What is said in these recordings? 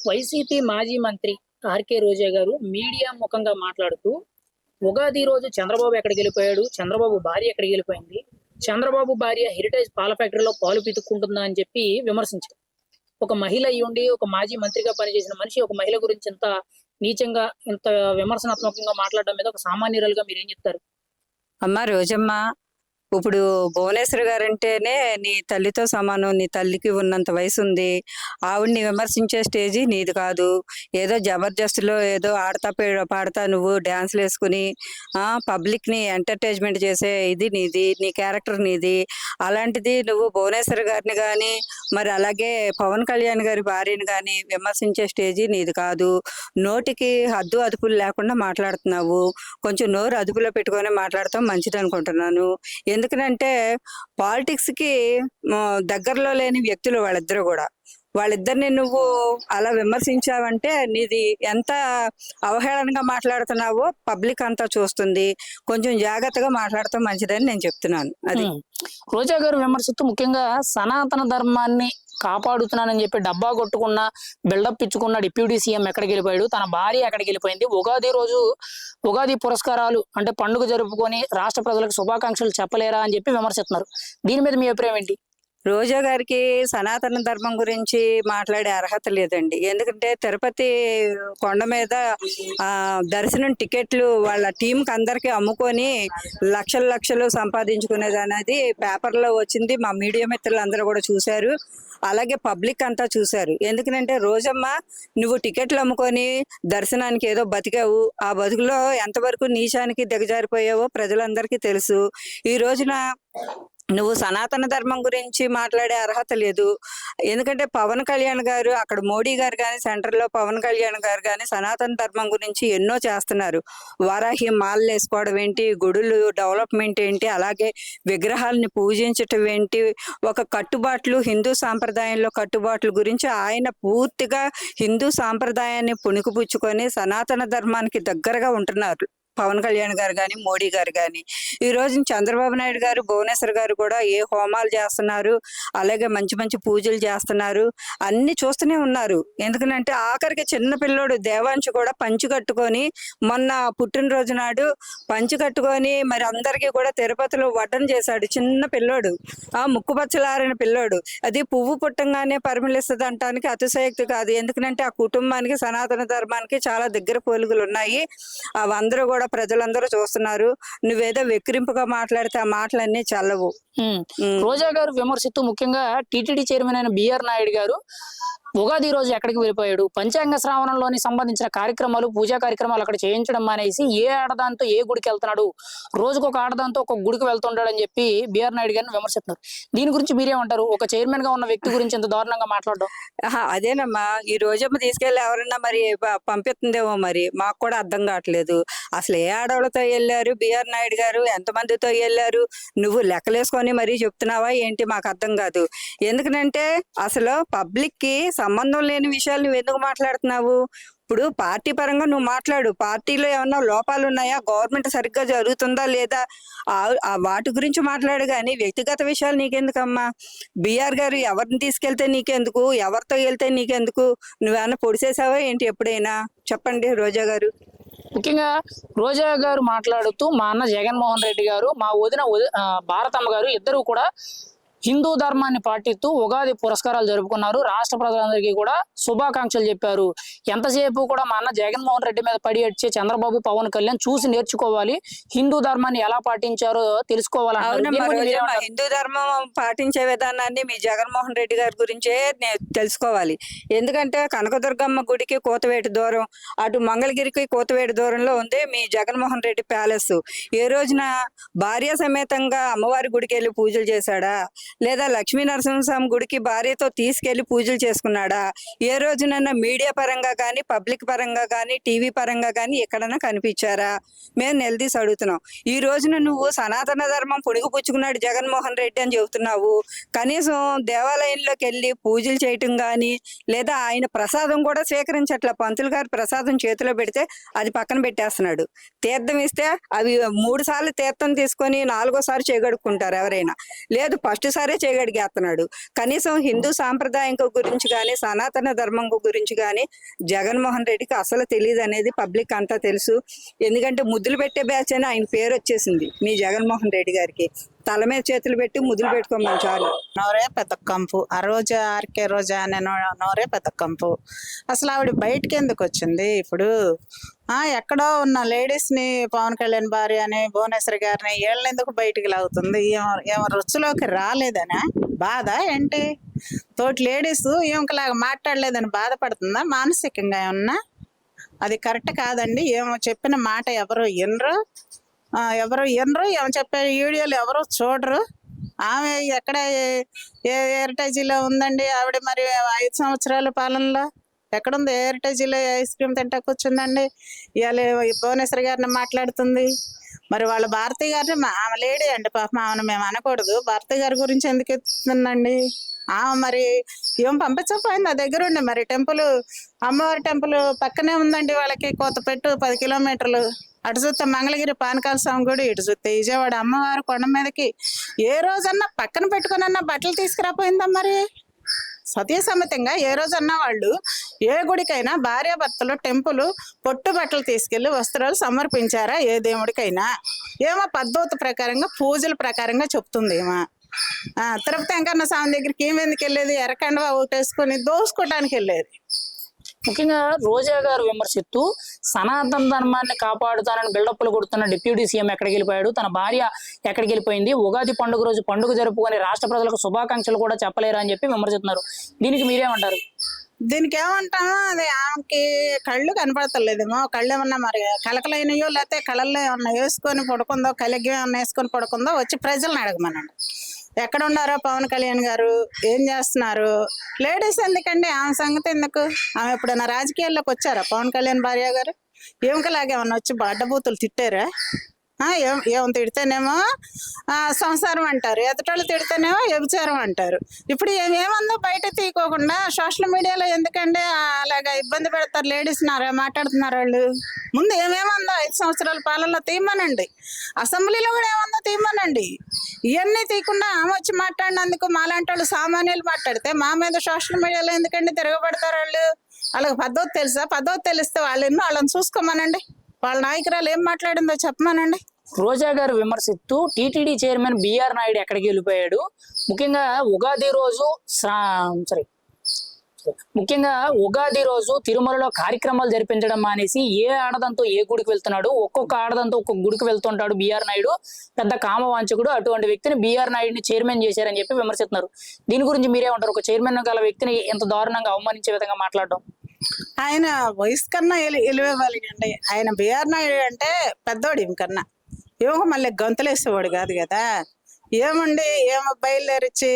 YCP మాజీ మంత్రి RK రోజా గారు మీడియా ముఖంగా మాట్లాడుతూ ఉగాది రోజు చంద్రబాబు ఎక్కడికి వెళ్ళిపోయాడు, చంద్రబాబు భార్య ఎక్కడికి వెళ్ళిపోయింది, చంద్రబాబు భార్య హెరిటేజ్ పాల ఫ్యాక్టరీలో పాలు పితుక్కుంటుందా అని చెప్పి విమర్శించారు. ఒక మహిళ అయి ఉండి ఒక మాజీ మంత్రిగా పనిచేసిన మనిషి ఒక మహిళ గురించి ఇంత నీచంగా ఇంత విమర్శనాత్మకంగా మాట్లాడడం మీద ఒక సామాన్యురాలుగా మీరు ఏం చెప్తారు? అమ్మ రోజమ్మ, ఇప్పుడు భువనేశ్వర్ గారంటేనే నీ తల్లితో సమానం. నీ తల్లికి ఉన్నంత వయసు ఉంది. ఆవిడ్ని విమర్శించే స్టేజీ నీది కాదు. ఏదో జబర్దస్త్లో ఏదో ఆడతా పాడతా నువ్వు డ్యాన్స్లు వేసుకుని పబ్లిక్ని ఎంటర్టైన్మెంట్ చేసే ఇది నీది, నీ క్యారెక్టర్ నీది. అలాంటిది నువ్వు భువనేశ్వర్ గారిని కానీ మరి అలాగే పవన్ కళ్యాణ్ గారి భార్యని కానీ విమర్శించే స్టేజీ నీది కాదు. నోటికి హద్దు అదుపులు లేకుండా మాట్లాడుతున్నావు. కొంచెం నోరు అదుపులో పెట్టుకొని మాట్లాడతాం మంచిది అనుకుంటున్నాను. ఎందుకనంటే పాలిటిక్స్కి దగ్గరలో లేని వ్యక్తులు వాళ్ళిద్దరు కూడా. వాళ్ళిద్దరిని నువ్వు అలా విమర్శించావంటే నీది ఎంత అవహేళనగా మాట్లాడుతున్నావో పబ్లిక్ అంతా చూస్తుంది. కొంచెం జాగ్రత్తగా మాట్లాడటం మంచిదని నేను చెప్తున్నాను. అది రోజా గారు విమర్శిస్తూ ముఖ్యంగా సనాతన ధర్మాన్ని కాపాడుతున్నానని చెప్పి డబ్బా కొట్టుకున్న బిల్డప్ ఇచ్చుకున్న డిప్యూటీ సీఎం ఎక్కడికి వెళ్ళిపోయాడు, తన భార్య ఎక్కడికి వెళ్ళిపోయింది, ఉగాది రోజు ఉగాది పురస్కారాలు అంటే పండుగ జరుపుకొని రాష్ట్ర ప్రజలకు శుభాకాంక్షలు చెప్పలేరా అని చెప్పి విమర్శిస్తున్నారు. దీని మీద మీ అభిప్రాయం ఏంటి? రోజా గారికి సనాతన ధర్మం గురించి మాట్లాడే అర్హత లేదండి. ఎందుకంటే తిరుపతి కొండ మీద దర్శనం టికెట్లు వాళ్ళ టీంకి అందరికీ అమ్ముకొని లక్షలు లక్షలు సంపాదించుకునేది అనేది పేపర్లో వచ్చింది. మా మీడియా మిత్రులు అందరూ కూడా చూశారు. అలాగే పబ్లిక్ అంతా చూశారు. ఎందుకంటే రోజమ్మ, నువ్వు టికెట్లు అమ్ముకొని దర్శనానికి ఏదో బతికావు. ఆ బతుకులో ఎంతవరకు నీచానికి దిగజారిపోయావో ప్రజలందరికీ తెలుసు. ఈ రోజున నువ్వు సనాతన ధర్మం గురించి మాట్లాడే అర్హత లేదు. ఎందుకంటే పవన్ కళ్యాణ్ గారు, అక్కడ మోడీ గారు కానీ సెంటర్లో పవన్ కళ్యాణ్ గారు కానీ సనాతన ధర్మం గురించి ఎన్నో చేస్తున్నారు. వారాహి మాలలు వేసుకోవడం ఏంటి, గుడులు డెవలప్మెంట్ ఏంటి, అలాగే విగ్రహాలని పూజించటం ఏంటి, ఒక కట్టుబాట్లు హిందూ సాంప్రదాయంలో కట్టుబాట్ల గురించి ఆయన పూర్తిగా హిందూ సాంప్రదాయాన్ని పుణికిపుచ్చుకొని సనాతన ధర్మానికి దగ్గరగా ఉంటున్నారు. పవన్ కళ్యాణ్ గారు కానీ మోడీ గారు కానీ. ఈ రోజు చంద్రబాబు నాయుడు గారు భువనేశ్వర్ గారు కూడా ఏ హోమాలు చేస్తున్నారు, అలాగే మంచి మంచి పూజలు చేస్తున్నారు, అన్ని చూస్తూనే ఉన్నారు. ఎందుకంటే ఆఖరికి చిన్న పిల్లోడు దేవాంశు కూడా పంచి కట్టుకొని మొన్న పుట్టినరోజు నాడు పంచి కట్టుకొని మరి అందరికీ కూడా తిరుపతిలో వడ్డన చేశాడు. చిన్న పిల్లోడు, ముక్కుపచ్చలారిన పిల్లోడు. అది పువ్వు పుట్టంగానే పరిమళిస్తుంది అంటానికి అతిశయోక్తి కాదు. ఎందుకంటే ఆ కుటుంబానికి సనాతన ధర్మానికి చాలా దగ్గర పోలికలు ఉన్నాయి. అవందరూ కూడా ప్రజలందరూ చూస్తున్నారు. నువ్వేదో వెక్కిరింపుగా మాట్లాడితే ఆ మాటలన్నీ చల్లవు. రోజా గారు విమర్శిస్తూ ముఖ్యంగా టీటీడీ చైర్మన్ అయిన బిఆర్ నాయుడు గారు ఉగాది రోజు ఎక్కడికి వెళ్ళిపోయాడు, పంచాంగ శ్రావణంలోని సంబంధించిన కార్యక్రమాలు పూజా కార్యక్రమాలు అక్కడ చేయించడం మానేసి ఏ ఆడదాంతో ఏ గుడికి వెళ్తున్నాడు, రోజుకు ఒక ఆడదాంతో ఒక గుడికి వెళ్తుంటాడు అని చెప్పి బిఆర్ నాయుడు గారిని విమర్శిస్తున్నారు. దీని గురించి మీరేమంటారు? ఒక చైర్మన్ గా ఉన్న వ్యక్తి గురించి ఇంత దారుణంగా మాట్లాడడం. అదేనమ్మా, ఈ రోజమ్మ తీసుకెళ్ళి ఎవరన్నా మరి పంపిస్తుందేమో, మరి మాకు కూడా అర్థం కావట్లేదు. అసలు ఏ ఆడవాళ్ళతో వెళ్ళారు బిఆర్ నాయుడు గారు, ఎంతమందితో వెళ్ళారు, నువ్వు లెక్కలేసుకొని మరీ చెప్తున్నావా ఏంటి? మాకు అర్థం కాదు. ఎందుకంటే అసలు పబ్లిక్ కి సంబంధం లేని విషయాలు నువ్వు ఎందుకు మాట్లాడుతున్నావు? ఇప్పుడు పార్టీ పరంగా నువ్వు మాట్లాడు. పార్టీలో ఏమన్నా లోపాలు ఉన్నాయా, గవర్నమెంట్ సరిగ్గా జరుగుతుందా లేదా, వాటి గురించి మాట్లాడు. కానీ వ్యక్తిగత విషయాలు నీకెందుకమ్మా? బిఆర్ గారు ఎవరిని తీసుకెళ్తే నీకెందుకు, ఎవరితో వెళ్తే నీకెందుకు? నువ్వేమన్నా పొడిసేసావా ఏంటి ఎప్పుడైనా? చెప్పండి రోజా గారు. ముఖ్యంగా రోజా గారు మాట్లాడుతూ మా అన్న జగన్మోహన్ రెడ్డి గారు, మా వదిన భారతమ్మ గారు ఇద్దరు కూడా హిందూ ధర్మాన్ని పాటిస్తూ ఉగాది పురస్కారాలు జరుపుకున్నారు. రాష్ట్ర ప్రజలందరికీ కూడా శుభాకాంక్షలు చెప్పారు. ఎంతసేపు కూడా మా అన్న జగన్మోహన్ రెడ్డి మీద పడి ఏడ్చే చంద్రబాబు పవన్ కళ్యాణ్ చూసి నేర్చుకోవాలి, హిందూ ధర్మాన్ని ఎలా పాటించారో తెలుసుకోవాలి. హిందూ ధర్మం పాటించే విధానాన్ని మీ జగన్మోహన్ రెడ్డి గారి గురించే తెలుసుకోవాలి. ఎందుకంటే కనకదుర్గమ్మ గుడికి కోతవేటు దూరం, అటు మంగళగిరికి కోతవేటు దూరంలో ఉంది మీ జగన్మోహన్ రెడ్డి ప్యాలెస్. ఏ రోజున భార్య సమేతంగా అమ్మవారి గుడికి వెళ్ళి పూజలు చేశాడా, లేదా లక్ష్మీ నరసింహస్వామి గుడికి భార్యతో తీసుకెళ్లి పూజలు చేసుకున్నాడా? ఏ రోజునన్నా మీడియా పరంగా కానీ పబ్లిక్ పరంగా కానీ టీవీ పరంగా కానీ ఎక్కడన్నా కనిపించారా? మేము నిలదీసి అడుగుతున్నాం. ఈ రోజున నువ్వు సనాతన ధర్మం పుణిగిపుచ్చుకున్నాడు జగన్మోహన్ రెడ్డి అని చెబుతున్నావు. కనీసం దేవాలయంలోకి వెళ్ళి పూజలు చేయటం కానీ లేదా ఆయన ప్రసాదం కూడా స్వీకరించట్ల. పంతులు గారు ప్రసాదం చేతిలో పెడితే అది పక్కన పెట్టేస్తున్నాడు. తీర్థం ఇస్తే అవి 3 సార్లు తీర్థం తీసుకొని 4వ సారి చేయగడుక్కుంటారు ఎవరైనా. లేదు ఫస్ట్ ఒక్కసారే చేయగలిగేస్తున్నాడు. కనీసం హిందూ సాంప్రదాయం గురించి కానీ సనాతన ధర్మం గురించి కానీ జగన్మోహన్ రెడ్డికి అసలు తెలియదు అనేది పబ్లిక్ అంతా తెలుసు. ఎందుకంటే ముద్దులు పెట్టే బ్యాచ్ అని ఆయన పేరు వచ్చేసింది మీ జగన్మోహన్ రెడ్డి గారికి. తల మీద చేతులు పెట్టి ముద్దులు పెట్టుకోమని చాలు. నోరే పెద్ద కంపు. ఆ రోజా ఆర్కే రోజా అనే నోరే పెద్ద కంపు. అసలు ఆవిడ బయటికి ఎందుకు వచ్చింది ఇప్పుడు? ఎక్కడో ఉన్న లేడీస్ ని పవన్ కళ్యాణ్ భార్య అని భువనేశ్వరి గారిని వీళ్ళని ఎందుకు బయటికి లాగుతుంది? ఏమో రుచిలోకి రాలేదనా బాధ ఏంటి? తోటి లేడీస్ ఏమకలాగా మాట్లాడలేదని బాధపడుతుందా మానసికంగా ఏమన్నా? అది కరెక్ట్ కాదండి. ఏమో చెప్పిన మాట ఎవరు వినరు, ఏమో చెప్పే వీడియోలు ఎవరు చూడరు. ఆమె ఎక్కడ ఏ హెరిటేజీలో ఉందండి ఆవిడ? మరి 5 సంవత్సరాల పాలనలో ఎక్కడుంది? హెరిటేజీలో ఐస్ క్రీమ్ తింటా కూర్చుందండి. ఇవాళ భువనేశ్వరి గారిని మాట్లాడుతుంది. మరి వాళ్ళ భారతి గారిని ఆమె లేడీ అండి పాపం, ఆమెను మేము అనకూడదు. భారతి గారి గురించి ఎందుకు ఎత్తుందండి? మరి ఏం పంపించకపోయింది ఆ దగ్గర ఉండి. మరి టెంపుల్, అమ్మవారి టెంపుల్ పక్కనే ఉందండి వాళ్ళకి. కొత్తపెట్టు 10 కిలోమీటర్లు. అటు చూస్తే మంగళగిరి పానకాల స్వామి గుడి, ఇటు చూస్తే విజయవాడ అమ్మవారి కొండ మీదకి ఏ రోజన్నా పక్కన పెట్టుకునన్నా బట్టలు తీసుకురాపోయిందా? మరి సతీసమేతంగా ఏ రోజన్నా వాళ్ళు ఏ గుడికైనా భార్యాభర్తలు టెంపుల్ పొట్టు బట్టలు తీసుకెళ్లి వస్త్రాలు సమర్పించారా ఏ దేవుడికైనా? ఏమో పద్ధతి ప్రకారంగా పూజల ప్రకారంగా చెప్తుంది ఏమో. తిరుపతి వెంకన్న స్వామి దగ్గరికి ఏమి ఎందుకు వెళ్ళేది? ఎర్రకండవా ఒకటేసుకొని దోసుకోవడానికి వెళ్ళేది. ముఖ్యంగా రోజా గారు విమర్శిస్తూ సనాతన ధర్మాన్ని కాపాడుతానని బిల్డప్లు కొడుతున్న డిప్యూటీ సీఎం ఎక్కడికి వెళ్ళిపోయాడు, తన భార్య ఎక్కడికి వెళ్ళిపోయింది, ఉగాది పండుగ రోజు పండుగ జరుపుకొని రాష్ట్ర ప్రజలకు శుభాకాంక్షలు కూడా చెప్పలేరు అని చెప్పి విమర్శిస్తున్నారు. దీనికి మీరేమంటారు? దీనికి ఏమంటామో అది ఆమెకి కళ్ళు కనపడతలేదేమో. కళ్ళు ఏమన్నా మరి కలకలైనయో లేకపోతే కళల్లో ఏమన్నా వేసుకొని పడుకుందో, కలిగి ఏమన్నా వేసుకొని పడుకుందో వచ్చి ప్రజలను అడగమనండి. ఎక్కడ ఉన్నారో పవన్ కళ్యాణ్ గారు, ఏం చేస్తున్నారు? లేడీస్ ఎందుకండి? ఆమె సంగతి ఎందుకు? ఆమె ఎప్పుడైనా రాజకీయాల్లోకి వచ్చారా పవన్ కళ్యాణ్ భార్య గారు? ఏమకలాగేమన్నా వచ్చి అడ్డబూతులు తిట్టారా? ఏం తిడితేనేమో సంసారం అంటారు, ఎదుటోళ్ళు తిడితేనేమో వ్యభిచారం అంటారు. ఇప్పుడు ఏమేమందో బయట తీయకోకుండా సోషల్ మీడియాలో ఎందుకండి అలాగా ఇబ్బంది పెడతారు లేడీస్? మాట్లాడుతున్నారు వాళ్ళు. ముందు ఏమేమందో 5 సంవత్సరాల పాలనలో తీయమనండి. అసెంబ్లీలో కూడా ఏమందో తీయమనండి. ఇవన్నీ తీయకుండా ఆమె వచ్చి మాట్లాడినందుకు మాలాంటి వాళ్ళు సామాన్యులు మాట్లాడితే మా మీద సోషల్ మీడియాలో ఎందుకండి తిరగబడతారు వాళ్ళు? వాళ్ళకి పద్ధతి తెలుసా? పద్ధతి తెలిస్తే వాళ్ళని చూసుకోమనండి. వాళ్ళ నాయకురాలు ఏం మాట్లాడిందో చెప్పమనండి. రోజా గారు విమర్శిస్తూ టీటీడీ చైర్మన్ బిఆర్ నాయుడు ఎక్కడికి వెళ్ళిపోయాడు, ముఖ్యంగా ఉగాది రోజు తిరుమలలో కార్యక్రమాలు జరిపించడం మానేసి ఏ ఆడదంతో ఏ గుడికి వెళ్తున్నాడు, ఒక్కొక్క ఆడదంతో ఒక్కొక్క గుడికి వెళ్తుంటాడు బిఆర్ నాయుడు, పెద్ద కామవాంచకుడు. అటువంటి వ్యక్తిని బిఆర్ నాయుడిని చైర్మన్ చేశారని చెప్పి విమర్శిస్తున్నారు. దీని గురించి మీరేమంటారు? ఒక చైర్మన్ గల వ్యక్తిని ఎంత దారుణంగా అవమానించే విధంగా మాట్లాడడం. ఆయన వయసు కన్నా ఎలివేవాళ్ళండి. ఆయన బిఆర్ నాయుడు అంటే పెద్దోడు ఇంకన్నా. ఏమో మళ్ళీ గంతులేసేవాడు కాదు కదా. ఏమండి ఏమో బయలుదేరిచ్చి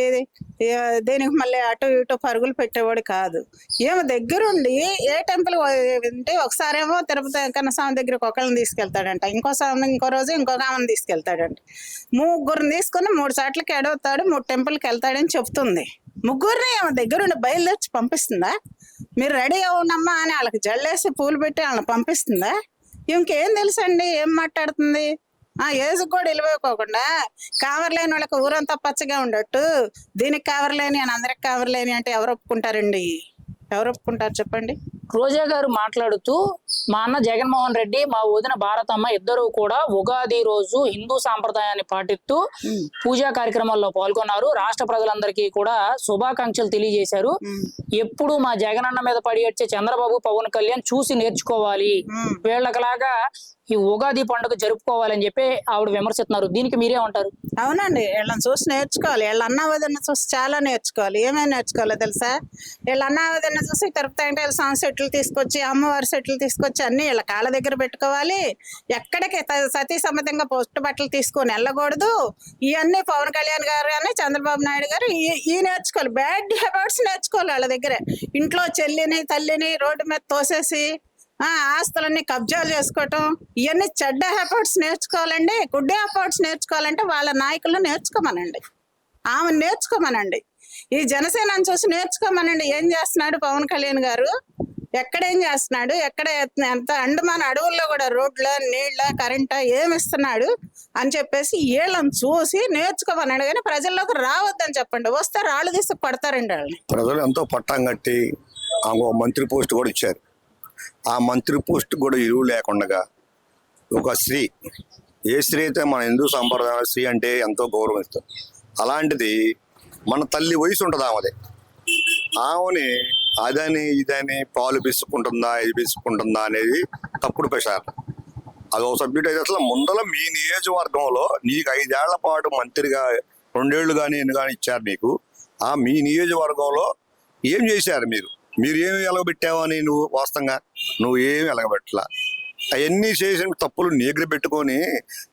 దేనికి మళ్ళీ అటు ఇటు పరుగులు పెట్టేవాడు కాదు. ఏమో దగ్గరుండి ఏ టెంపుల్ అంటే ఒకసారేమో తిరుపతి వెంకన్న స్వామి దగ్గరికి ఒకళ్ళని తీసుకెళ్తాడంట, ఇంకో రోజు ఇంకొక ఆమెను తీసుకెళ్తాడంట. 3 తీసుకుని 3 సార్లకి ఎడవుతాడు, 3 టెంపుల్కి వెళ్తాడని చెప్తుంది. ముగ్గురిని ఏమో దగ్గరుండి బయలుదేరి పంపిస్తుందా? మీరు రెడీ అవునమ్మా అని వాళ్ళకి జల్లేసి పూలు పెట్టి వాళ్ళని పంపిస్తుందా? ఇంకేం తెలుసండి ఏం మాట్లాడుతుంది? ఏజ్ కూడా ఇలువైపోకుండా కావర్లేని వాళ్ళకి ఊరంతా పచ్చగా ఉండట్టు దీనికి కావర్లేని అని అందరికి కావర్లేని అంటే ఎవరు ఒప్పుకుంటారండి? ఎవరు ఒప్పుకుంటారు చెప్పండి? రోజా గారు మాట్లాడుతూ మా అన్న జగన్మోహన్ రెడ్డి, మా వదిన భారతమ్మ ఇద్దరు కూడా ఉగాది రోజు హిందూ సాంప్రదాయాన్ని పాటిస్తూ పూజా కార్యక్రమాల్లో పాల్గొన్నారు. రాష్ట్ర ప్రజలందరికీ కూడా శుభాకాంక్షలు తెలియజేశారు. ఎప్పుడు మా జగనన్న మీద పడి వచ్చే చంద్రబాబు, పవన్ కళ్యాణ్ చూసి నేర్చుకోవాలి, వీళ్ళకలాగా ఈ ఉగాది పండుగ జరుపుకోవాలని చెప్పి ఆవిడ విమర్శిస్తున్నారు. దీనికి మీరేమంటారు? అవునండి, వీళ్ళని చూసి నేర్చుకోవాలి. వీళ్ళ అన్న వదిన చూసి చాలా నేర్చుకోవాలి. ఏమేమి నేర్చుకోవాలో తెలుసా? వీళ్ళ అన్న వదిన చూసి తిరుపతి వెంకటేశ్వర స్వామి సెట్లు తీసుకొచ్చి, అమ్మవారి సెట్లు తీసుకొచ్చి అన్ని వీళ్ళ కాళ్ళ దగ్గర పెట్టుకోవాలి. ఎక్కడికి సతీ సమేతంగా పొట్టు బట్టలు తీసుకొని వెళ్ళకూడదు. ఇవన్నీ పవన్ కళ్యాణ్ గారు కానీ చంద్రబాబు నాయుడు గారు ఈ నేర్చుకోవాలి. బ్యాడ్ హ్యాబిట్స్ నేర్చుకోవాలి వాళ్ళ దగ్గర. ఇంట్లో చెల్లిని తల్లిని రోడ్డు మీద తోసేసి ఆస్తులన్నీ కబ్జాలు చేసుకోవటం, ఇవన్నీ చెడ్డ హ్యాబిట్స్ నేర్చుకోవాలండి. గుడ్ హ్యాబిట్స్ నేర్చుకోవాలంటే వాళ్ళ నాయకులు నేర్చుకోమనండి, ఆమె నేర్చుకోమనండి. ఈ జనసేనని చూసి నేర్చుకోమనండి. ఏం చేస్తున్నాడు పవన్ కళ్యాణ్ గారు? ఎక్కడేం చేస్తున్నాడు, ఎక్కడ ఎంత అండమాన అడవుల్లో కూడా రోడ్ల నీళ్ళ కరెంటా ఏమి ఇస్తున్నాడు అని చెప్పేసి వీళ్ళని చూసి నేర్చుకోమన్నాడు. కానీ ప్రజల్లోకి రావద్దని చెప్పండి, వస్తే రాళ్ళు తీసి కొడతారండి వాళ్ళని. ప్రజలు ఎంతో పట్టం కట్టి ఒక మంత్రి పోస్ట్ కూడా ఇచ్చారు. ఆ మంత్రి పోస్ట్ కూడా ఇరువు లేకుండా ఒక స్త్రీ, ఏ స్త్రీ అయితే మన హిందూ సంప్రదాయ స్త్రీ అంటే ఎంతో గౌరవం ఇస్తాం, అలాంటిది మన తల్లి వయసు ఉంటుంది ఆమెని అదని ఇదని పాలు పిసుకుంటుందా ఇది పిసుకుంటుందా అనేది తప్పుడు ప్రచారం. అది ఒక సబ్జెక్ట్ అయితే అసలు ముందల మీ నియోజకవర్గంలో నీకు 5 ఏళ్ల పాటు మంత్రిగా 2 ఏళ్ళు కానీ ఎన్ని కానీ ఇచ్చారు నీకు. ఆ మీ నియోజకవర్గంలో ఏం చేశారు మీరు ఏమి ఎలగబెట్టావని నువ్వు వాస్తవంగా నువ్వు ఏమి ఎలగబెట్టలా. అవన్నీ చేసిన తప్పులు నీగ్ర పెట్టుకొని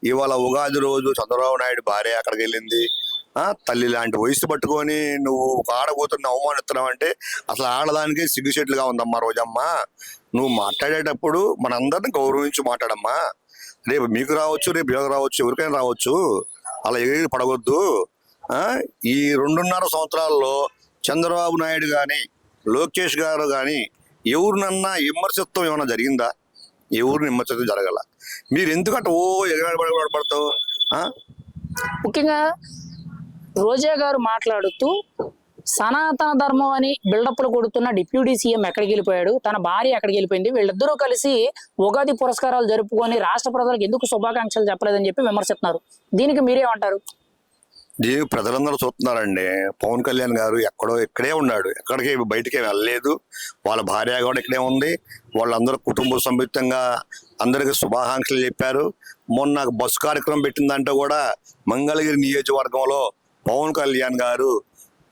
ఇవాళ ఉగాది రోజు చంద్రబాబు నాయుడు భార్య అక్కడికి వెళ్ళింది, తల్లి లాంటి వయసు పట్టుకొని నువ్వు ఒక ఆడబోతున్న అవమానిస్తున్నావు అంటే అసలు ఆడదానికి సిగ్గుచెట్లుగా ఉందమ్మా రోజమ్మ. నువ్వు మాట్లాడేటప్పుడు మనందరిని గౌరవించి మాట్లాడమ్మా. రేపు మీకు రావచ్చు, రేపు యోగ రావచ్చు, ఎవరికైనా రావచ్చు, అలా ఎగిరి పడవద్దు. ఈ 2.5 సంవత్సరాల్లో చంద్రబాబు నాయుడు కానీ లోకేష్ గారు కానీ ఎవరినన్నా విమర్శిత్వం ఏమైనా జరిగిందా? ఎవరిని విమర్శిత్వం జరగల. మీరు ఎందుకంటే ఎగబడతావు? ముఖ్యంగా రోజా గారు మాట్లాడుతూ సనాతన ధర్మం అని బిల్డప్లు కొడుతున్న డిప్యూటీ సీఎం ఎక్కడికి వెళ్ళిపోయాడు, తన భార్య ఎక్కడికి వెళ్ళిపోయింది, వీళ్ళిద్దరూ కలిసి ఉగాది పురస్కారాలు జరుపుకొని రాష్ట్ర ప్రజలకు ఎందుకు శుభాకాంక్షలు చెప్పలేదని చెప్పి విమర్శిస్తున్నారు. దీనికి మీరేమంటారు? దీనికి ప్రజలందరూ చూస్తున్నారండి. పవన్ కళ్యాణ్ గారు ఇక్కడే ఉన్నాడు, ఎక్కడికి బయటికి వెళ్ళలేదు. వాళ్ళ భార్య కూడా ఇక్కడే ఉంది. వాళ్ళందరూ కుటుంబ సమేతంగా అందరికి శుభాకాంక్షలు చెప్పారు. మొన్న బస్సు కార్యక్రమం పెట్టిందంటే కూడా మంగళగిరి నియోజకవర్గంలో పవన్ కళ్యాణ్ గారు,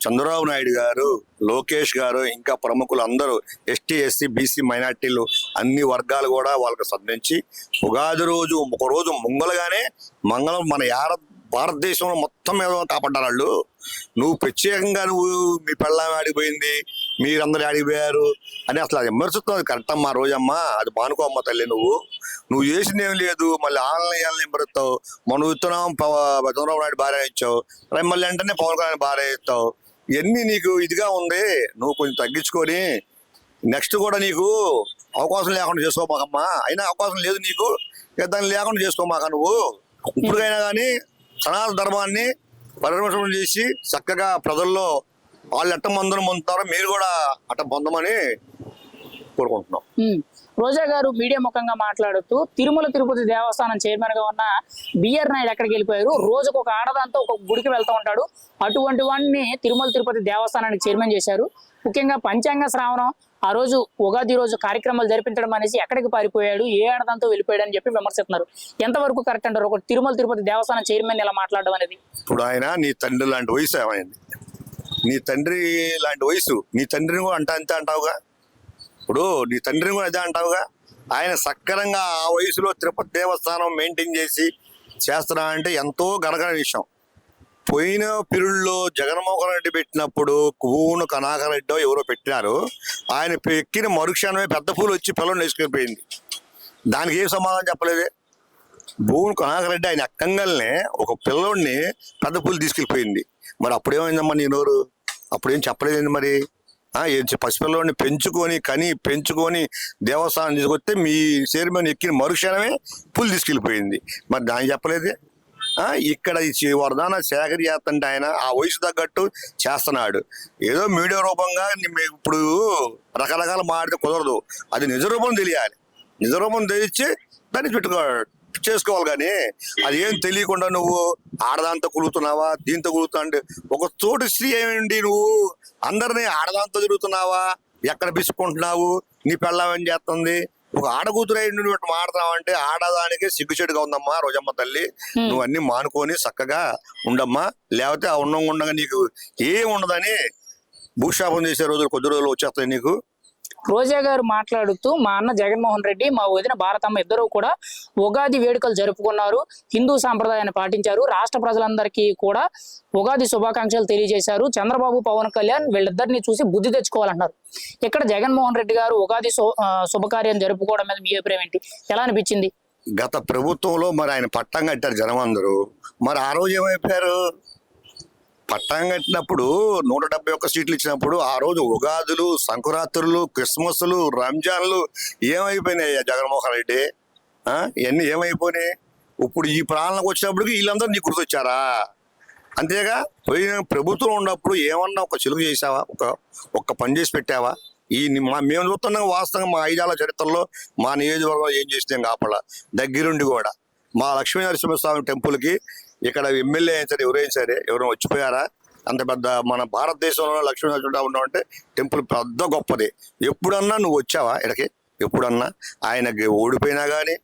చంద్రబాబు నాయుడు గారు, లోకేష్ గారు, ఇంకా ప్రముఖులు అందరూ ఎస్టీ ఎస్సీ బీసీ మైనార్టీలు అన్ని వర్గాలు కూడా వాళ్ళకి సంధించి ఉగాది రోజు ఒక రోజు ముంగలుగానే మంగళం మన భారతదేశంలో మొత్తం మీద కాపాడ్డారు వాళ్ళు. నువ్వు ప్రత్యేకంగా మీ పెళ్ళాం ఆడిపోయింది, మీరందరూ ఆడిపోయారు అని అసలు అది విమర్శిస్తావు. అది కరెక్ట్ అమ్మా రోజమ్మా, అది మానుకోమ్మ తల్లి. నువ్వు చేసింది ఏం లేదు, మళ్ళీ ఆన్లైన్ విమర్శిస్తావు. మనం ఇస్తున్నాం చంద్రబాబు నాయుడు భార్య ఇచ్చావు, మళ్ళీ వెంటనే పవన్ కళ్యాణ్ భార్య ఇస్తావు. ఇవన్నీ నీకు ఇదిగా ఉంది. నువ్వు కొంచెం తగ్గించుకొని నెక్స్ట్ కూడా నీకు అవకాశం లేకుండా చేసుకోమాకమ్మా. అయినా అవకాశం లేదు నీకు, దాన్ని లేకుండా చేసుకోమాక. నువ్వు ఇప్పుడుకైనా కానీ సనాతన ధర్మాన్ని పరిరక్షణ చేసి చక్కగా ప్రజల్లో వాళ్ళు ఎట్ట మందును పొందుతారో మీరు కూడా అట్ట పొందమని కోరుకుంటున్నాం. రోజా గారు మీడియా ముఖంగా మాట్లాడుతూ తిరుమల తిరుపతి దేవస్థానం చైర్మన్ గా ఉన్న బిఆర్ నాయుడు ఎక్కడికి వెళ్ళిపోయారు, రోజుకు ఒక ఆడదాంతో ఒక గుడికి వెళ్తూ ఉంటాడు, అటువంటి వాడిని తిరుమల తిరుపతి దేవస్థానానికి చైర్మన్ చేశారు. ముఖ్యంగా పంచాంగ శ్రావణం ఆ రోజు ఉగాది రోజు కార్యక్రమాలు జరిపించడం అనేసి ఎక్కడికి పారిపోయాడు, ఏ ఆడదాంతో వెళ్ళిపోయాడు అని చెప్పి విమర్శిస్తున్నారు. ఎంతవరకు కరెక్ట్ అంటారు ఒక తిరుమల తిరుపతి దేవస్థానం చైర్మన్ ఇలా మాట్లాడడం అనేది? ఇప్పుడు ఆయన నీ తండ్రి లాంటి వయసు ఏమైంది, నీ తండ్రి లాంటి వయసు, నీ తండ్రిని కూడా అంతే అంటావుగా. ఇప్పుడు నీ తండ్రిని కూడా అదే అంటావుగా. ఆయన సక్రమంగా ఆ వయసులో తిరుపతి దేవస్థానం మెయింటైన్ చేసి చేస్తున్నా అంటే ఎంతో గణగణ విషయం. పోయిన పిరుల్లో జగన్మోహన్ రెడ్డి పెట్టినప్పుడు కూను కనాకర్ రెడ్డో ఎవరో పెట్టినారు. ఆయన ఎక్కిన మరుక్షణమే పెద్ద పూలు వచ్చి పిల్లలు వేసుకెళ్ళిపోయింది. దానికి ఏం సమాధానం చెప్పలేదే. భూమి కనాకర్ రెడ్డి ఆయన ఎక్కంగానే ఒక పిల్లోడిని పెద్ద పూలు తీసుకెళ్ళిపోయింది. మరి అప్పుడేమైందమ్మా నీ నోరు? అప్పుడేం చెప్పలేదండి. మరి పసిపిల్లోడిని పెంచుకొని దేవస్థానం తీసుకొస్తే మీ చైర్మన్ ఎక్కిన మరుక్షణమే పూలు తీసుకెళ్ళిపోయింది. మరి దాన్ని చెప్పలేదే. ఇక్కడ వరదాన సేకరి చేస్తుంటే ఆయన ఆ వయసు తగ్గట్టు చేస్తున్నాడు. ఏదో మీడియా రూపంగా ఇప్పుడు రకరకాల మాడితే కుదరదు. అది నిజ రూపం తెలియాలి. నిజ రూపం తెలిసి దాన్ని చేసుకోవాలి. కానీ అది ఏం తెలియకుండా నువ్వు ఆడదాంతో కులుగుతున్నావా, దీంతో కులుగుతున్నా అంటే ఒక తోటి స్త్రీ ఏమిటి, నువ్వు అందరినీ ఆడదాంతో తిరుగుతున్నావా, ఎక్కడ బిసుకుంటున్నావు, నీ పెళ్ళాం ఏం చేస్తుంది, ఒక ఆడకూతురు అయ్యి నువ్వు మాడుతున్నావు అంటే ఆడదానికి సిగ్గుచెడుగా ఉందమ్మా రోజమ్మ తల్లి. నువ్వు అన్ని మానుకొని చక్కగా ఉండమ్మా. లేకపోతే ఆ ఉండగా నీకు ఏం ఉండదని భూశాపం చేసే రోజులు కొద్ది రోజులు వచ్చేస్తాయి నీకు. రోజా గారు మాట్లాడుతూ మా అన్న జగన్మోహన్ రెడ్డి, మా వదిన భారతమ్మ ఇద్దరు కూడా ఉగాది వేడుకలు జరుపుకున్నారు, హిందూ సాంప్రదాయాన్ని పాటించారు, రాష్ట్ర ప్రజలందరికీ కూడా ఉగాది శుభాకాంక్షలు తెలియజేశారు. చంద్రబాబు పవన్ కళ్యాణ్ వీళ్ళిద్దరిని చూసి బుద్ధి తెచ్చుకోవాలన్నారు. ఇక్కడ జగన్మోహన్ రెడ్డి గారు ఉగాది శుభకార్యం జరుపుకోవడం మీద మీ అభిప్రాయం ఏంటి? ఎలా అనిపించింది? గత ప్రభుత్వంలో మరి ఆయన పట్టం కట్టారు జనం అందరూ. మరి ఆ రోజు ఏమైపోయారు? పట్టాం కట్టినప్పుడు 171 సీట్లు ఇచ్చినప్పుడు ఆ రోజు ఉగాదులు, సంక్రాంతులు, క్రిస్మస్లు, రంజాన్లు ఏమైపోయినాయి జగన్మోహన్ రెడ్డి? ఇవన్నీ ఏమైపోయినాయి? ఇప్పుడు ఈ ప్రాణాలకు వచ్చినప్పటికి వీళ్ళందరూ నీకు గుర్తొచ్చారా? అంతేగా. పోయిన ప్రభుత్వం ఉన్నప్పుడు ఏమన్నా ఒక చెలుగు చేసావా? ఒక్క పని చేసి పెట్టావా? మేము చూస్తున్నాం వాస్తవంగా మా 5 ఏళ్ల చరిత్రలో మా నియోజకవర్గం ఏం చేసినాం కాపలా దగ్గరుండి కూడా. మా లక్ష్మీ నరసింహస్వామి టెంపుల్కి ఇక్కడ ఎమ్మెల్యే అయిన సరే ఎవరైనా సరే ఎవరైనా వచ్చిపోయారా? అంత పెద్ద మన భారతదేశంలో లక్ష్మీ నరసింహ ఉన్నామంటే టెంపుల్ పెద్ద గొప్పది. ఎప్పుడన్నా నువ్వు వచ్చావా ఇక్కడికి? ఎప్పుడన్నా ఆయనకి ఓడిపోయినా కానీ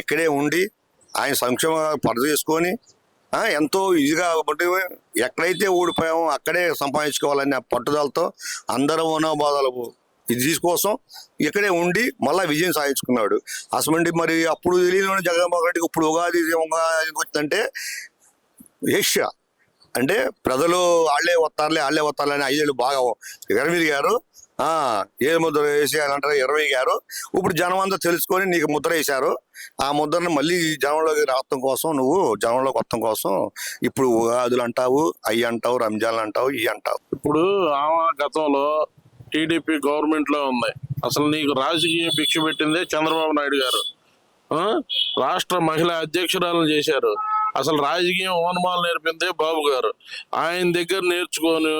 ఇక్కడే ఉండి ఆయన సంక్షేమ పరిధి చేసుకొని ఎంతో ఈజీగా ఎక్కడైతే ఓడిపోయామో అక్కడే సంపాదించుకోవాలనే పట్టుదలతో అందరం మనోబాధలు ఇది తీసుకోసం ఇక్కడే ఉండి మళ్ళీ విజయం సాధించుకున్నాడు. అసలు మరి అప్పుడు తెలియని జగన్మోహన్ రెడ్డికి ఇప్పుడు ఉగాది వచ్చిందంటే ఏష్యా అంటే ప్రజలు వాళ్ళే వస్తారులే అని 5 ఏళ్ళు బాగా ఎగరవిరిగారు. ఏ ముద్ర వేసేయాలంటారు 20 గారు. ఇప్పుడు జనం అంతా తెలుసుకొని నీకు ముద్ర వేశారు. ఆ ముద్రను మళ్ళీ జనంలోకి రావటం కోసం నువ్వు జనంలోకి వస్తాం కోసం ఇప్పుడు ఉగాదులు అంటావు, అవి అంటావు, రంజాన్లు అంటావు, ఇవి అంటావు. ఇప్పుడు గతంలో టీడీపీ గవర్నమెంట్ లో ఉంది. అసలు నీకు రాజకీయ భిక్ష పెట్టిందే చంద్రబాబు నాయుడు గారు. రాష్ట్ర మహిళా అధ్యక్షురాలను చేశారు. అసలు రాజకీయం ఓనమాలు నేర్పిందే బాబు గారు. ఆయన దగ్గర నేర్చుకొని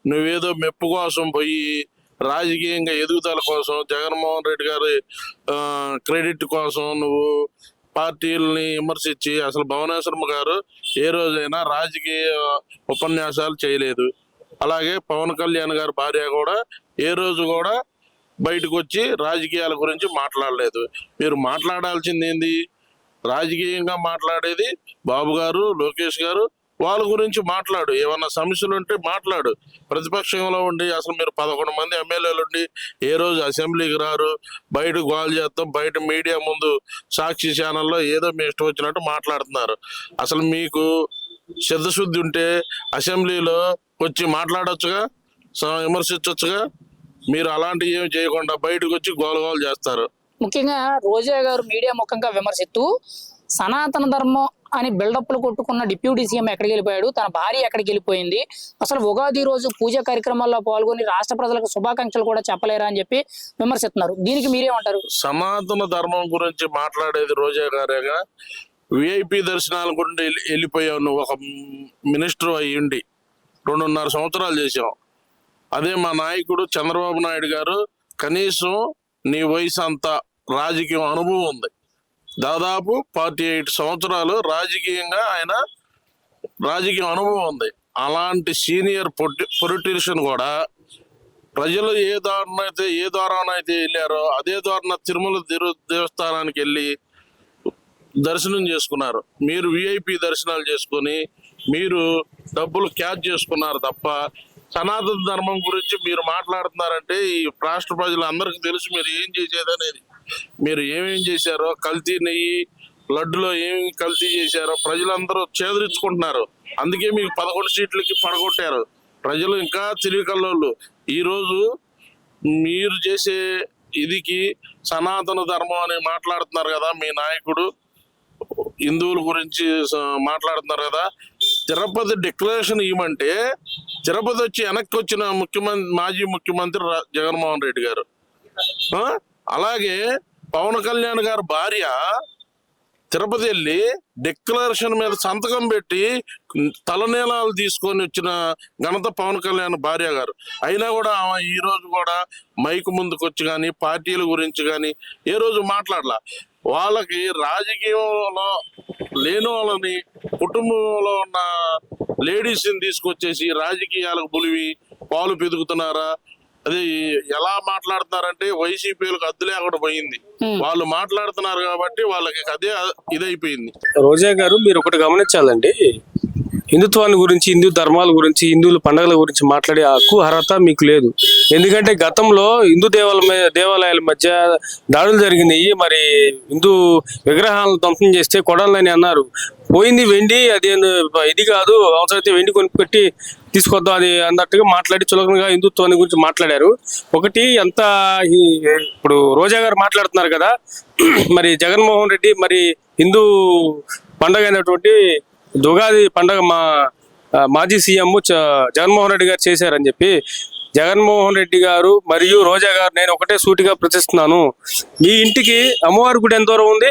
నువ్వేదో మెప్పు కోసం పోయి రాజకీయంగా ఎదుగుదల కోసం జగన్మోహన్ రెడ్డి గారి క్రెడిట్ కోసం నువ్వు పార్టీలని విమర్శించి అసలు భువనేశ్వరమ్మ గారు ఏ రోజైనా రాజకీయ ఉపన్యాసాలు చేయలేదు. అలాగే పవన్ కళ్యాణ్ గారి భార్య కూడా ఏ రోజు కూడా బయటకు వచ్చి రాజకీయాల గురించి మాట్లాడలేదు. మీరు మాట్లాడాల్సింది ఏంది? రాజకీయంగా మాట్లాడేది బాబు గారు, లోకేష్ గారు. వాళ్ళ గురించి మాట్లాడు. ఏమన్నా సమస్యలు ఉంటే మాట్లాడు. ప్రతిపక్షంలో ఉండి అసలు మీరు 11 మంది ఎమ్మెల్యేలు ఉండి ఏ రోజు అసెంబ్లీకి రారు, బయట గోల్ చేస్తాం, బయట మీడియా ముందు సాక్షి ఛానల్లో ఏదో మీ ఇష్టం వచ్చినట్టు మాట్లాడుతున్నారు. అసలు మీకు చిత్తశుద్ధి ఉంటే అసెంబ్లీలో వచ్చి మాట్లాడొచ్చుగా, విమర్శించవచ్చుగా. మీరు అలాంటివి ఏమి చేయకుండా బయటకు వచ్చి గోలగోలు చేస్తారు. ముఖ్యంగా రోజా గారు మీడియా ముఖంగా విమర్శిస్తూ సనాతన ధర్మం అని బిల్డప్లు కొట్టుకున్న డిప్యూటీ సీఎం ఎక్కడికి వెళ్ళిపోయాడు, తన భార్య ఎక్కడికి వెళ్ళిపోయింది, అసలు ఉగాది రోజు పూజా కార్యక్రమాల్లో పాల్గొని రాష్ట్ర ప్రజలకు శుభాకాంక్షలు కూడా చెప్పలేరా అని చెప్పి విమర్శిస్తున్నారు. దీనికి మీరేమంటారు? సనాతన ధర్మం గురించి మాట్లాడేది రోజా గారేగా. విఐపి దర్శనాల గురించి వెళ్ళిపోయావు నువ్వు. ఒక మినిస్టర్ అయ్యిండి 2.5 సంవత్సరాలు చేసావు. అదే మా నాయకుడు చంద్రబాబు నాయుడు గారు కనీసం నీ వయసు అంతా రాజకీయ అనుభవం ఉంది. దాదాపు 48 సంవత్సరాలు రాజకీయంగా ఆయన రాజకీయ అనుభవం ఉంది. అలాంటి సీనియర్ పొలిటీషియన్ కూడా ప్రజలు ఏ ద్వారానైతే వెళ్ళారో అదే ద్వారా తిరుమల దేవస్థానానికి వెళ్ళి దర్శనం చేసుకున్నారు. మీరు విఐపి దర్శనాలు చేసుకొని మీరు డబ్బులు క్యాచ్ చేసుకున్నారు తప్ప సనాతన ధర్మం గురించి మీరు మాట్లాడుతున్నారంటే ఈ రాష్ట్ర ప్రజలందరికీ తెలుసు మీరు ఏం చేసేది అనేది. మీరు ఏమేం చేశారో, కల్తీ నెయ్యి లడ్డులో ఏమి కల్తీ చేశారో ప్రజలందరూ చేదరించుకుంటున్నారు. అందుకే మీకు 11 సీట్లకి పడగొట్టారు. ప్రజలు ఇంకా తెలివి కల్లోళ్ళు. ఈరోజు మీరు చేసే ఇదికి సనాతన ధర్మం అని మాట్లాడుతున్నారు కదా, మీ నాయకుడు హిందువుల గురించి మాట్లాడుతున్నారు కదా. తిరుపతి డిక్లరేషన్ ఇవ్వమంటే తిరుపతి వచ్చి వెనక్కి వచ్చిన మాజీ ముఖ్యమంత్రి జగన్మోహన్ రెడ్డి గారు. అలాగే పవన్ కళ్యాణ్ గారి భార్య తిరుపతి వెళ్ళి డిక్లరేషన్ మీద సంతకం పెట్టి తలనీలాలు తీసుకొని వచ్చిన ఘనత పవన్ కళ్యాణ్ భార్య గారు. అయినా కూడా ఆమె ఈ రోజు కూడా మైకు ముందుకు వచ్చి కానీ పార్టీల గురించి కానీ ఏ రోజు మాట్లాడలా. వాళ్ళకి రాజకీయంలో లేని వాళ్ళని కుటుంబంలో ఉన్న లేడీస్ని తీసుకొచ్చేసి రాజకీయాలకు బులివి పాలు పెదుగుతున్నారా? అది ఎలా మాట్లాడుతున్నారంటే వైసీపీలకు అద్దు లేకుండా పోయింది. వాళ్ళు మాట్లాడుతున్నారు కాబట్టి వాళ్ళకి అదే ఇదైపోయింది. రోజా గారు, మీరు ఒకటి గమనించాలండి. హిందుత్వాన్ని గురించి, హిందూ ధర్మాల గురించి, హిందువుల పండుగల గురించి మాట్లాడే హక్కు అర్హత మీకు లేదు. ఎందుకంటే గతంలో హిందూ దేవాలయాల మధ్య దాడులు జరిగినాయి. మరి హిందూ విగ్రహాలను ధ్వంసం చేస్తే కొడాలని అన్నారు. పోయింది వెండి, అది ఇది కాదు, అవసరమైతే వెండి కొనుక్కొట్టి తీసుకొద్దాం అది అన్నట్టుగా మాట్లాడి చులకనగా హిందుత్వాన్ని గురించి మాట్లాడారు. ఒకటి ఎంత ఇప్పుడు రోజా గారు మాట్లాడుతున్నారు కదా, మరి జగన్మోహన్ రెడ్డి మరి హిందూ పండుగ అయినటువంటి ఉగాది పండుగ మా మాజీ సీఎం జగన్మోహన్ రెడ్డి గారు చేశారని చెప్పి, జగన్మోహన్ రెడ్డి గారు మరియు రోజా గారు నేను ఒకటే సూటిగా ప్రశ్నిస్తున్నాను. మీ ఇంటికి అమ్మవారి గుడి ఎంత దూరం ఉంది?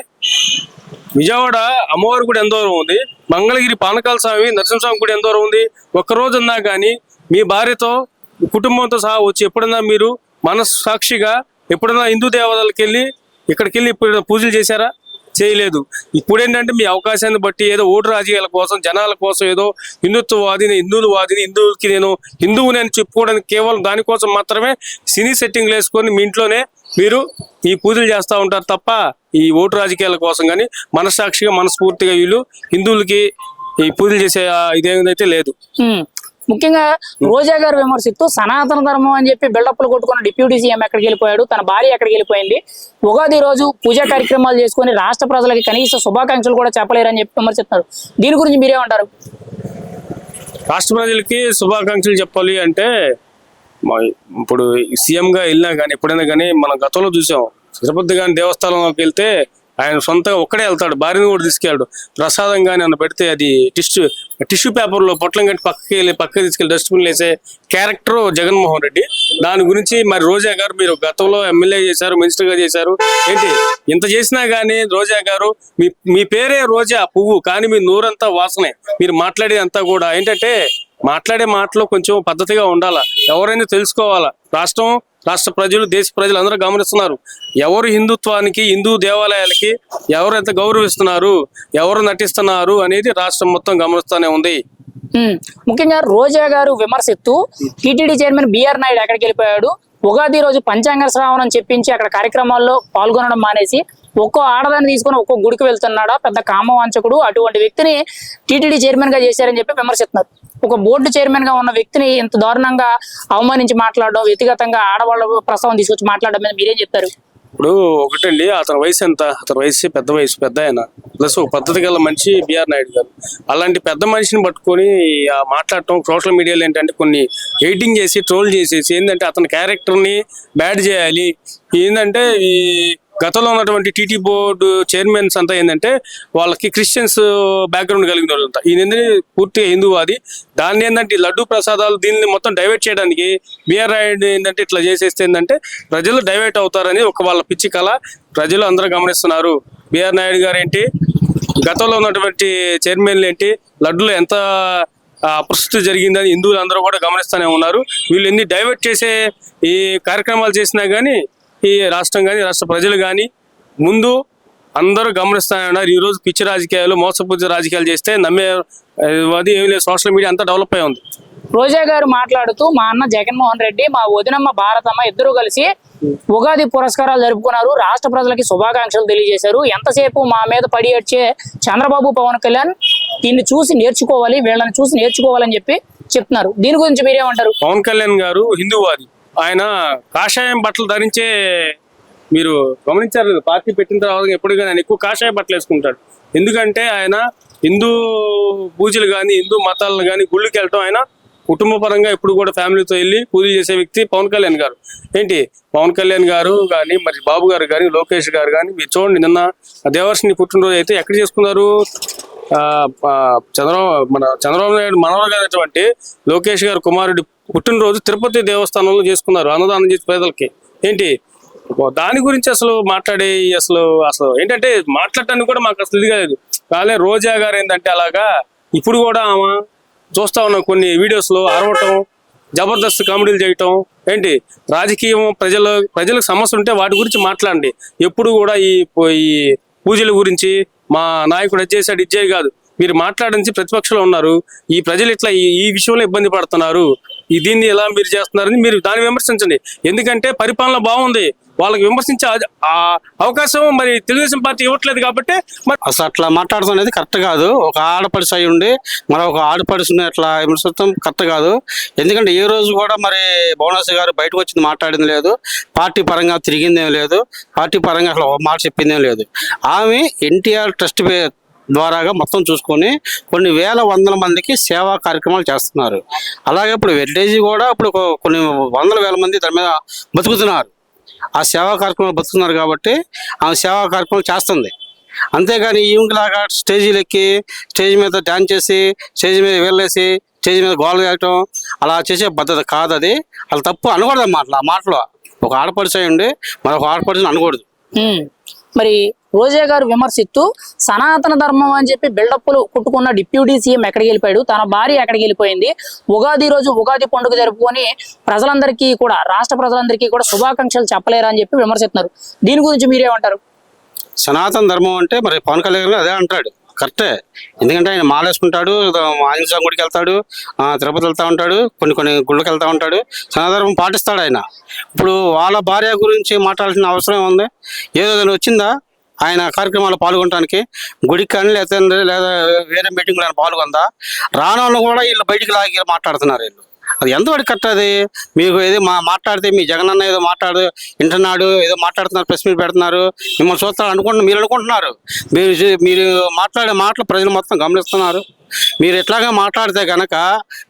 విజయవాడ అమ్మవారి గుడి ఎంత దూరం ఉంది? మంగళగిరి పానకాల స్వామి నరసింహస్వామి గుడి ఎంత దూరం ఉంది? ఒక్కరోజు ఉన్నా కానీ మీ భార్యతో కుటుంబంతో సహా వచ్చి ఎప్పుడన్నా మీరు మనస్సాక్షిగా ఎప్పుడన్నా హిందూ దేవాలయాలకు వెళ్ళి ఇక్కడికి వెళ్ళి ఇప్పుడు పూజలు చేశారా? చేయలేదు. ఇప్పుడు ఏంటంటే మీ అవకాశాన్ని బట్టి ఏదో ఓటు రాజకీయాల కోసం, జనాల కోసం ఏదో హిందుత్వవాదిని, హిందువులకి నేను హిందువుని అని చెప్పుకోవడానికి కేవలం దానికోసం మాత్రమే సినీ సెట్టింగ్లు వేసుకొని మీ ఇంట్లోనే మీరు ఈ పూజలు చేస్తూ ఉంటారు తప్ప ఈ ఓటు రాజకీయాల కోసం కానీ మనస్సాక్షిగా మనస్ఫూర్తిగా వీళ్ళు హిందువులకి ఈ పూజలు చేసే ఇదేదైతే లేదు. ముఖ్యంగా రోజా గారు విమర్శిస్తూ సనాతన ధర్మం అని చెప్పి బిల్డప్లు కొట్టుకున్న డిప్యూటీ సీఎం ఎక్కడికి వెళ్ళిపోయాడు, తన భార్య ఎక్కడికి వెళ్ళిపోయింది, ఉగాది రోజు పూజా కార్యక్రమాలు చేసుకుని రాష్ట్ర ప్రజలకి కనీస శుభాకాంక్షలు కూడా చెప్పలేరని చెప్పి విమర్శిస్తున్నారు. దీని గురించి మీరేమంటారు? రాష్ట్ర ప్రజలకి శుభాకాంక్షలు చెప్పాలి అంటే ఇప్పుడు సీఎంగా వెళ్ళినా కానీ ఎప్పుడైనా కానీ మనం గతంలో చూసాం. తిరుపతి కానీ దేవస్థానంలోకి వెళ్తే ఆయన సొంతంగా ఒక్కడే వెళ్తాడు, భార్యను కూడా తీసుకెళ్ళాడు. ప్రసాదం కానీ అన్న పెడితే అది టిష్యూ పేపర్లో పొట్లం కట్టి పక్కకి తీసుకెళ్ళి డస్ట్బిన్ వేసే క్యారెక్టర్ జగన్మోహన్ రెడ్డి. దాని గురించి మరి రోజా గారు మీరు గతంలో ఎమ్మెల్యే చేశారు, మినిస్టర్గా చేశారు, ఏంటి ఇంత చేసినా కానీ రోజా గారు మీ పేరే రోజా పువ్వు కానీ మీ నోరంతా వాసనే. మీరు మాట్లాడేదంతా కూడా ఏంటంటే మాట్లాడే మాటలో కొంచెం పద్ధతిగా ఉండాలా, ఎవరైనా తెలుసుకోవాలా. రాష్ట్ర ప్రజలు, దేశ ప్రజలు అందరూ గమనిస్తున్నారు ఎవరు హిందుత్వానికి, హిందూ దేవాలయాలకి ఎవరు ఎంత గౌరవిస్తున్నారు, ఎవరు నటిస్తున్నారు అనేది రాష్ట్రం మొత్తం గమనిస్తూనే ఉంది. ముఖ్యంగా రోజా గారు విమర్శిస్తూ టీటీడీ చైర్మన్ బిఆర్ నాయుడు ఎక్కడికి వెళ్ళిపోయాడు, ఉగాది రోజు పంచాంగ శ్రావణం చెప్పించి అక్కడ కార్యక్రమాల్లో పాల్గొనడం మానేసి ఒక్కో ఆడదాన్ని తీసుకుని ఒక్కో గుడికి వెళ్తున్నాడా, పెద్ద కామవాంచకుడు, అటువంటి వ్యక్తిని టీటీడీ చైర్మన్ గా చేశారని చెప్పి విమర్శిస్తున్నారు. ఒక బోర్డు చైర్మన్ గా ఉన్న వ్యక్తిని ఇంత దారుణంగా అవమానించి మాట్లాడడం, వ్యక్తిగతంగా ఆడవాళ్ళ ప్రస్తావన తీసుకొచ్చి మాట్లాడడం మీద మీరేం చెప్తారు? ఇప్పుడు ఒకటండి, అతని వయసు ఎంత? అతని వయసు పెద్ద ఆయన, ప్లస్ ఒక పద్ధతి గల మనిషి బిఆర్ నాయుడు గారు. అలాంటి పెద్ద మనిషిని పట్టుకొని మాట్లాడటం సోషల్ మీడియాలో ఏంటంటే కొన్ని ఎడిటింగ్ చేసి ట్రోల్ చేసేసి ఏంటంటే అతని క్యారెక్టర్ని బ్యాడ్ చేయాలి. ఏంటంటే ఈ గతంలో ఉన్నటువంటి టీటీ బోర్డు చైర్మన్స్ అంతా ఏంటంటే వాళ్ళకి క్రిస్టియన్స్ బ్యాక్గ్రౌండ్ కలిగిన వాళ్ళంతా. ఈయన పూర్తిగా హిందువాది. దాన్ని ఏంటంటే లడ్డు ప్రసాదాలు దీన్ని మొత్తం డైవర్ట్ చేయడానికి బిఆర్ నాయుడు ఏంటంటే ఇట్లా చేసేస్తే ఏంటంటే ప్రజలు డైవర్ట్ అవుతారని ఒక వాళ్ళ పిచ్చి కళ ప్రజలు అందరూ గమనిస్తున్నారు. బిఆర్ నాయుడు గారు ఏంటి, గతంలో ఉన్నటువంటి చైర్మన్లు ఏంటి, లడ్డులో ఎంత అప్రస్తుతి జరిగిందని హిందువులు అందరూ కూడా గమనిస్తూనే ఉన్నారు. వీళ్ళు ఎన్ని డైవర్ట్ చేసే ఈ కార్యక్రమాలు చేసినా కానీ ఈ రాష్ట్రం కానీ రాష్ట్ర ప్రజలు కానీ ముందు అందరూ గమనిస్తూనే ఉన్నారు. ఈరోజు పిచ్చి రాజకీయాలు, మోసపూరిత రాజకీయాలు చేస్తే నమ్మేది ఏమి లేదు. సోషల్ మీడియా అంతా డెవలప్ అయి ఉంది. రోజా గారు మాట్లాడుతూ మా అన్న జగన్మోహన్ రెడ్డి, మా వదినమ్మ భారతమ్మ ఇద్దరు కలిసి ఉగాది పురస్కారాలు జరుపుకున్నారు, రాష్ట్ర ప్రజలకి శుభాకాంక్షలు తెలియజేశారు. ఎంతసేపు మా మీద పడి ఏడ్చే చంద్రబాబు, పవన్ కళ్యాణ్ దీన్ని చూసి నేర్చుకోవాలి, వీళ్ళని చూసి నేర్చుకోవాలని చెప్పి చెప్తున్నారు. దీని గురించి మీరేమంటారు? పవన్ కళ్యాణ్ గారు హిందూవాది. ఆయన కాషాయం బట్టలు ధరించే, మీరు గమనించారు, పార్టీ పెట్టిన తర్వాత ఎప్పుడు కానీ ఆయన ఎక్కువ కాషాయ బట్టలు వేసుకుంటాడు. ఎందుకంటే ఆయన హిందూ పూజలు కానీ హిందూ మతాలను కానీ గుళ్ళకి వెళ్ళటం ఆయన కుటుంబ పరంగా ఎప్పుడు కూడా ఫ్యామిలీతో వెళ్ళి పూజలు చేసే వ్యక్తి పవన్ కళ్యాణ్ గారు. ఏంటి పవన్ కళ్యాణ్ గారు కానీ మరి బాబు గారు కానీ లోకేష్ గారు కానీ మీరు చూడండి, నిన్న దేవర్షిని పుట్టినరోజు అయితే ఎక్కడ చేసుకున్నారు? చంద్రబాబు నాయుడు మనవరు కానటువంటి లోకేష్ గారు కుమారుడి పుట్టినరోజు తిరుపతి దేవస్థానంలో చేసుకున్నారు, అన్నదానం చేసి పేదలకి. ఏంటి దాని గురించి అసలు అసలు ఏంటంటే మాట్లాడటానికి కూడా మాకు అసలు ఇది కాలేదు. కానీ రోజా గారు ఏంటంటే అలాగా ఇప్పుడు కూడా ఆమె చూస్తా ఉన్నాం కొన్ని వీడియోస్లో అరవటం, జబర్దస్త్ కామెడీలు చేయటం. ఏంటి రాజకీయం, ప్రజలకు సమస్య ఉంటే వాటి గురించి మాట్లాడండి. ఎప్పుడు కూడా ఈ పూజల గురించి మా నాయకుడు అది చేశాడు ఇచ్చే కాదు. మీరు మాట్లాడించి ప్రతిపక్షంలో ఉన్నారు, ఈ ప్రజలు ఇట్లా ఈ విషయంలో ఇబ్బంది పడుతున్నారు, దీన్ని ఎలా మీరు చేస్తున్నారని మీరు దాన్ని విమర్శించండి. ఎందుకంటే పరిపాలన బాగుంది, వాళ్ళకి విమర్శించే అవకాశం మరి తెలుగుదేశం పార్టీ ఇవ్వట్లేదు కాబట్టి మరి అసలు అట్లా మాట్లాడటం అనేది కరెక్ట్ కాదు. ఒక ఆడపడిసి అయి ఉండి మరొక ఆడపడిసిని అట్లా విమర్శించడం కరెక్ట్ కాదు. ఎందుకంటే ఏ రోజు కూడా మరి భువనేశ్వర్ గారు బయటకు వచ్చింది మాట్లాడింది లేదు, పార్టీ పరంగా తిరిగిందేం లేదు, పార్టీ పరంగా అసలు మాట చెప్పిందేం లేదు. ఆమె ఎన్టీఆర్ ట్రస్ట్ ద్వారాగా మొత్తం చూసుకొని కొన్ని వందల మందికి సేవా కార్యక్రమాలు చేస్తున్నారు. అలాగే ఇప్పుడు వెల్టేజీ కూడా ఇప్పుడు కొన్ని వేల మంది దాని మీద బతుకుతున్నారు. ఆ సేవా కార్యక్రమాలు బతుకుతున్నారు కాబట్టి ఆమె సేవా కార్యక్రమాలు చేస్తుంది. అంతేగాని ఈవింగ్ లాగా స్టేజీలు ఎక్కి స్టేజ్ మీద డాన్స్ చేసి స్టేజ్ మీద వెళ్ళేసి చేసి మీద గోల చేయటం అలా చేసే పద్ధతి కాదు అది. అలా తప్పు అనకూడదు ఆ మాటలో. ఒక ఆడపడుచు అయి ఉండి మరొక ఆడపడుచుని అనకూడదు. మరి రోజా గారు విమర్శిస్తూ సనాతన ధర్మం అని చెప్పి బిల్డప్లు కుట్టుకున్న డిప్యూటీ సీఎం ఎక్కడికి వెళ్ళిపోయాడు, తన భార్య ఎక్కడికి వెళ్ళిపోయింది, ఉగాది రోజు ఉగాది పండుగ జరుపుకొని ప్రజలందరికీ కూడా రాష్ట్ర ప్రజలందరికీ కూడా శుభాకాంక్షలు చెప్పలేరా అని చెప్పి విమర్శిస్తున్నారు. దీని గురించి మీరేమంటారు? సనాతన ధర్మం అంటే మరి పవన్ కళ్యాణ్ అదే అంటాడు, కరెక్టే. ఎందుకంటే ఆయన మాలేసుకుంటాడు, ఆంజనేయ స్వామి గుడికి వెళ్తాడు, తిరుపతి వెళ్తా ఉంటాడు, కొన్ని గుళ్ళకి వెళ్తా ఉంటాడు, సనాతన ధర్మం పాటిస్తాడు ఆయన. ఇప్పుడు వాళ్ళ భార్య గురించి మాట్లాడాల్సిన అవసరం ఉంది? ఏదో వచ్చిందా ఆయన కార్యక్రమాలు పాల్గొనడానికి? గుడికి కానీ లేదా వేరే మీటింగ్లో పాల్గొందా? రానోళ్ళు కూడా వీళ్ళు బయటికి లాగి మాట్లాడుతున్నారు. వీళ్ళు అది ఎంతవరకు కరెక్ట్? అది మీకు ఏదో మాట్లాడితే మీ జగన్ అన్న ఏదో వింటున్నాడు, ఏదో మాట్లాడుతున్నారు, ప్రెస్ మీట్ పెడుతున్నారు, మిమ్మల్ని చూస్తారు మీరు అనుకుంటున్నారు. మీరు మాట్లాడే మాటలు ప్రజలు మొత్తం గమనిస్తున్నారు. మీరు ఎట్లాగా మాట్లాడితే కనుక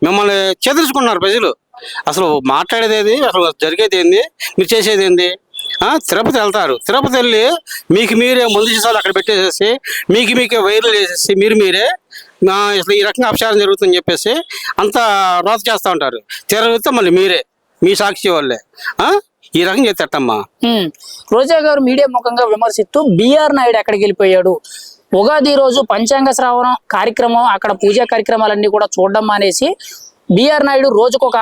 మిమ్మల్ని చెదిరించుకున్నారు ప్రజలు. అసలు మాట్లాడేది ఏది, అసలు జరిగేది ఏంది, మీరు చేసేది ఏంది? తిరుపతి వెళ్తారు, తిరుపతి వెళ్ళి మీకు మీరే ముందు చేసాలు అక్కడ పెట్టేసేసి మీకే వైర్లు వేసేసి మీరే అసలు ఈ రకంగా అపచారం జరుగుతుందని చెప్పేసి అంతా రోత చేస్తూ ఉంటారు. తిరిగితే మళ్ళీ మీరే మీ సాక్షి వాళ్ళే ఈ రకంగా చేస్తమ్మా. రోజా గారు మీడియా ముఖంగా విమర్శిస్తూ బిఆర్ నాయుడు ఎక్కడికి వెళ్ళిపోయాడు, ఉగాది రోజు పంచాంగ శ్రావణం కార్యక్రమం అక్కడ పూజా కార్యక్రమాలన్నీ కూడా చూడడం మానేసి బిఆర్ నాయుడు రోజుకొక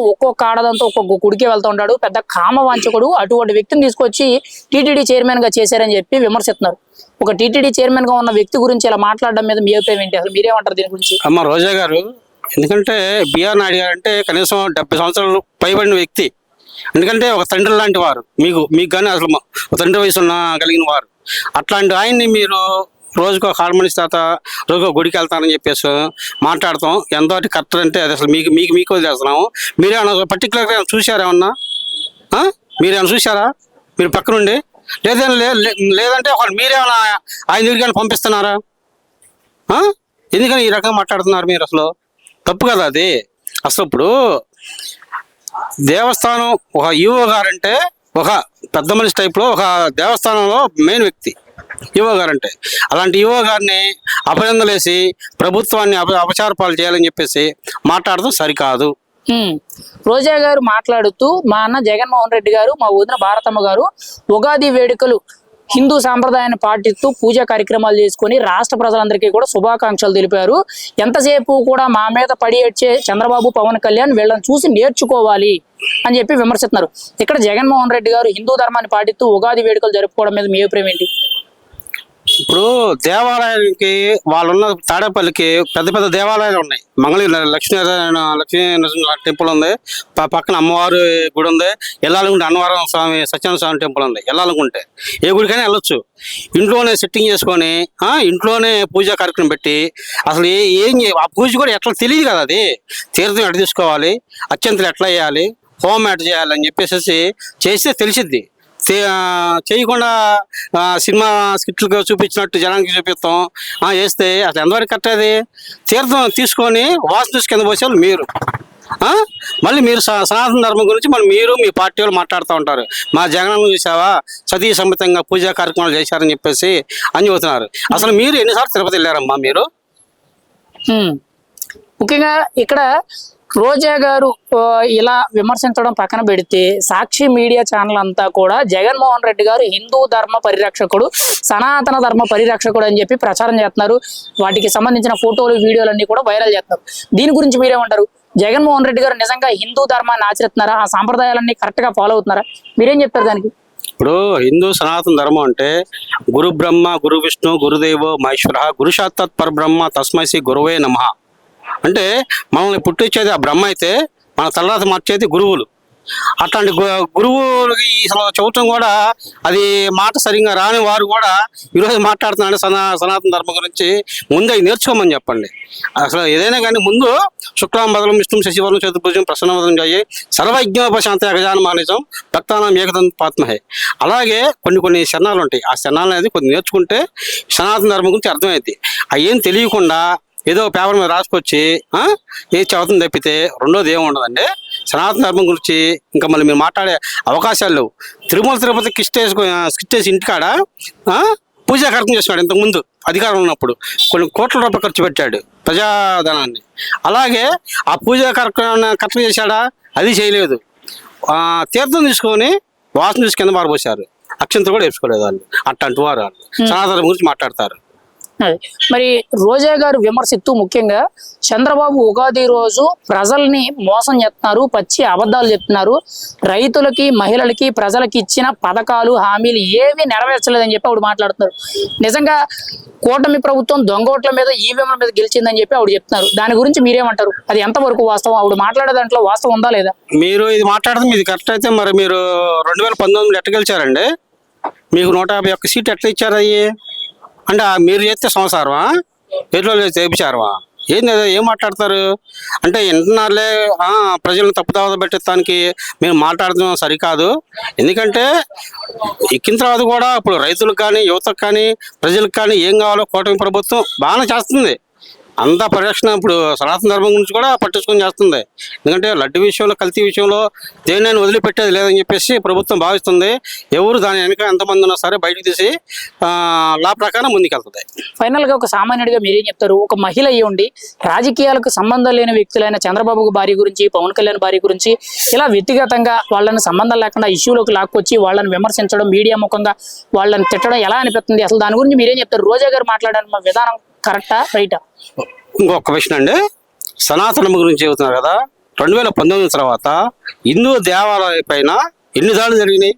ఒక్కొక్క ఆడదాంతో ఒక్కొక్క గుడికి వెళ్తూ ఉంటాడు, పెద్ద కామవాంచకుడు, అటువంటి వ్యక్తిని తీసుకొచ్చి టీటీడీ చైర్మన్ గా చేశారని చెప్పి విమర్శిస్తున్నారు. ఒక టీటీడీ చైర్మన్ గా ఉన్న వ్యక్తి గురించి ఇలా మాట్లాడడం మీద మీ అభిప్రాయం ఏంటి? అసలు మీరేమంటారు దీని గురించి? అమ్మ రోజా గారు, ఎందుకంటే బిఆర్ నాయుడు గారు అంటే కనీసం 70 సంవత్సరాలు పైబడిన వ్యక్తి. ఎందుకంటే ఒక తండ్రి లాంటి వారు మీకు కానీ అసలు ఒక తండ్రి వయసు కలిగిన వారు. అట్లాంటి ఆయన్ని మీరు రోజుకో హార్మోనిస్ తాత రోజుకో గుడికి వెళ్తానని చెప్పేసి మాట్లాడతాం ఎంతటి కరెక్ట్ అంటే అది అసలు మీకు వదిలేస్తున్నాము. మీరేమన్నా పర్టికులర్గా చూసారేమన్నా? మీరేమన్నా చూసారా మీరు పక్క నుండి? లేదంటే ఒకళ్ళు మీరేమన్నా ఆయన దగ్గరికి పంపిస్తున్నారా? ఎందుకని ఈ రకంగా మాట్లాడుతున్నారు మీరు? అసలు తప్పు కదా అది. అసలు ఇప్పుడు దేవస్థానం ఒక ఈవో గారంటే ఒక పెద్ద మనిషి టైప్లో ఒక దేవస్థానంలో మెయిన్ వ్యక్తి ఈవో గారంటే. అలాంటి ఈవో గారిని అభినందనలేసి ప్రభుత్వాన్ని అపచారపాలు చేయాలని చెప్పేసి మాట్లాడడం సరికాదు. రోజా గారు మాట్లాడుతూ మా అన్న జగన్మోహన్ రెడ్డి గారు, మా వదిన భారతమ్మ గారు ఉగాది వేడుకలు హిందూ సాంప్రదాయాన్ని పాటిస్తూ పూజా కార్యక్రమాలు చేసుకుని రాష్ట్ర ప్రజలందరికీ కూడా శుభాకాంక్షలు తెలిపారు. ఎంతసేపు కూడా మా మీద పడి ఏడ్చే చంద్రబాబు, పవన్ కళ్యాణ్ వీళ్ళని చూసి నేర్చుకోవాలి అని చెప్పి విమర్శిస్తున్నారు. ఇక్కడ జగన్మోహన్ రెడ్డి గారు హిందూ ధర్మాన్ని పాటిస్తూ ఉగాది వేడుకలు జరుపుకోవడం మీద మీ అభిప్రాయం ఏంటి? దేవాలయానికి వాళ్ళున్న తాడేపల్లికి పెద్ద దేవాలయాలు ఉన్నాయి. మంగళగిరి లక్ష్మీ టెంపుల్ ఉంది, పక్కన అమ్మవారి గుడి ఉంది, వెళ్ళాలనుకుంటే అన్నవరం స్వామి సత్యనారాయణ స్వామి టెంపుల్ ఉంది. వెళ్ళాలనుకుంటే ఏ గుడికైనా వెళ్ళొచ్చు. ఇంట్లోనే సెట్టింగ్ చేసుకొని ఇంట్లోనే పూజా కార్యక్రమం పెట్టి అసలు ఆ పూజ కూడా ఎట్లా తెలియదు కదా. అది తీర్థం ఎట్లా తీసుకోవాలి, అత్యంతలు ఎట్లా వేయాలి, హోమం ఎట్లా చేయాలి అని చెప్పేసి చేస్తే తెలిసిద్ది. చేయకుండా సినిమా స్కిట్లుగా చూపించినట్టు జనానికి చూపిస్తాం చేస్తే అసలు ఎంతవరకు కట్టేది? తీర్థం తీసుకొని వాసన చూసి కింద పోసేవాళ్ళు మీరు. మళ్ళీ మీరు సనాతన ధర్మం గురించి మీరు మీ పార్టీ వాళ్ళు మాట్లాడుతూ ఉంటారు. మా జగన్ చూసావా సతీ సమేతంగా పూజా కార్యక్రమాలు చేశారని చెప్పేసి అని చెబుతున్నారు. అసలు మీరు ఎన్నిసార్లు తిరుపతి వెళ్ళారమ్మా మీరు? ముఖ్యంగా ఇక్కడ రోజా గారు ఇలా విమర్శించడం పక్కన పెడితే సాక్షి మీడియా ఛానల్ అంతా కూడా జగన్మోహన్ రెడ్డి గారు హిందూ ధర్మ పరిరక్షకుడు, సనాతన ధర్మ పరిరక్షకుడు అని చెప్పి ప్రచారం చేస్తున్నారు. వాటికి సంబంధించిన ఫోటోలు, వీడియోలన్నీ కూడా వైరల్ చేస్తున్నారు. దీని గురించి మీరేమంటారు? జగన్మోహన్ రెడ్డి గారు నిజంగా హిందూ ధర్మాన్ని ఆచరిస్తున్నారా? ఆ సాంప్రదాయాలన్నీ కరెక్ట్ గా ఫాలో అవుతున్నారా? మీరేం చెప్తారు దానికి? ఇప్పుడు హిందూ సనాతన ధర్మం అంటే గురు బ్రహ్మ, గురు విష్ణు, గురుదేవో మహేశ్వర, గురు సాక్షాత్ పరబ్రహ్మ తస్మై శ్రీ గురవే నమః. అంటే మనల్ని పుట్టించేది ఆ బ్రహ్మ అయితే మన తలరాత మార్చేది గురువులు. అట్లాంటి గురువులకి అసలు చదువుతాం కూడా అది మాట సరిగ్గా రాని వారు కూడా ఈరోజు మాట్లాడుతున్నాడు సనాతన ధర్మం గురించి. ముందు అవి నేర్చుకోమని చెప్పండి. అసలు ఏదైనా కానీ ముందు శుక్లాం బదలం విష్ణు శశివర్ణం చతుర్భుజం ప్రసన్నవదనం చేయి సర్వజ్ఞోపశాంత గజాన మానిజం భక్తానం ఏకదంత పాత్మహే. అలాగే కొన్ని శరణాలు ఉంటాయి. ఆ శరణాలు అనేది కొన్ని నేర్చుకుంటే సనాతన ధర్మం గురించి అర్థమైంది. అవి ఏం తెలియకుండా ఏదో పేపర్ మీద రాసుకొచ్చి ఏ చదువుతుంది తప్పితే రెండోది ఏముండదండి. సనాతన ధర్మం గురించి ఇంకా మళ్ళీ మీరు మాట్లాడే అవకాశాలు లేవు. తిరుమల తిరుపతి స్కిట్ వేసి ఇంటికాడ పూజా కార్యక్రమం చేస్తున్నాడు ఇంతకుముందు అధికారం ఉన్నప్పుడు కొన్ని కోట్ల రూపాయలు ఖర్చు పెట్టాడు ప్రజాధనాన్ని. అలాగే ఆ పూజా కార్యక్రమాన్ని కరెక్ట్ చేశాడా? అది చేయలేదు. తీర్థం తీసుకొని వాసన చూసి కింద మారిపోసారు. అక్షంతలు కూడా వేసుకోలేదు వాళ్ళు. అట్లాంటి వారు వాళ్ళు సనాతన గురించి మాట్లాడతారు. అది. మరి రోజా గారు విమర్శిస్తూ ముఖ్యంగా చంద్రబాబు ఉగాది రోజు ప్రజల్ని మోసం చేస్తున్నారు, పచ్చి అబద్ధాలు చెప్తున్నారు, రైతులకి మహిళలకి ప్రజలకి ఇచ్చిన పథకాలు హామీలు ఏవి నెరవేర్చలేదని చెప్పి ఆవిడ మాట్లాడుతున్నారు. నిజంగా కూటమి ప్రభుత్వం దొంగ ఓట్ల మీద ఈవీఎంల మీద గెలిచిందని చెప్పి ఆవిడ చెప్తున్నారు. దాని గురించి మీరేమంటారు? అది ఎంతవరకు వాస్తవం? ఆవిడ మాట్లాడే దాంట్లో వాస్తవం ఉందా లేదా? మీరు ఇది మాట్లాడడం ఇది కరెక్ట్ అయితే మరి మీరు 2019 ఎట్ట గెలిచారండి? మీకు 151 సీట్లు ఎట్లా ఇచ్చారు అయ్యి? అంటే మీరు చేస్తే సంసారమా? ఎట్లా చేయించారమా? ఏంది ఏం మాట్లాడతారు అంటే వింటున్నారులే. ప్రజలను తప్పుదావ పెట్టడానికి మీరు మాట్లాడడం సరికాదు. ఎందుకంటే ఎక్కిన తర్వాత కూడా ఇప్పుడు రైతులకు కానీ యువతకు కానీ ప్రజలకు కానీ ఏం కావాలో కూటమి ప్రభుత్వం బాగానే చేస్తుంది. అంతా పరిరక్షణ ఇప్పుడు సనాతన ధర్మం గురించి కూడా పట్టించుకొని చేస్తుంది. ఎందుకంటే లడ్డు విషయంలో కల్తీ విషయంలో దేనిని వదిలిపెట్టేది లేదని చెప్పేసి ప్రభుత్వం భావిస్తుంది. ఎవరు దాని వెనక ఎంతమంది ఉన్నా సరే బయటకు తీసి లా ప్రకారం ముందుకెళ్తుంది. ఫైనల్ గా ఒక సామాన్యుడిగా మీరేం చెప్తారు? ఒక మహిళ అయ్యి ఉండి రాజకీయాలకు సంబంధం లేని వ్యక్తులైన చంద్రబాబు భార్య గురించి, పవన్ కళ్యాణ్ భార్య గురించి ఇలా వ్యక్తిగతంగా వాళ్ళని సంబంధం లేకుండా ఇష్యూలోకి లాక్కొచ్చి వాళ్ళని విమర్శించడం, మీడియా ముఖంగా వాళ్ళని తిట్టడం ఎలా అనిపిస్తుంది? అసలు దాని గురించి మీరేం చెప్తారు? రోజా గారు మాట్లాడాలని విధానం కరెక్టా రైటా? ఇంకొక క్వశ్చన్ అండి, సనాతనం గురించి చెబుతున్నారు కదా. 2019 తర్వాత హిందూ దేవాలయం పైన ఎన్ని దాడులు జరిగినాయి?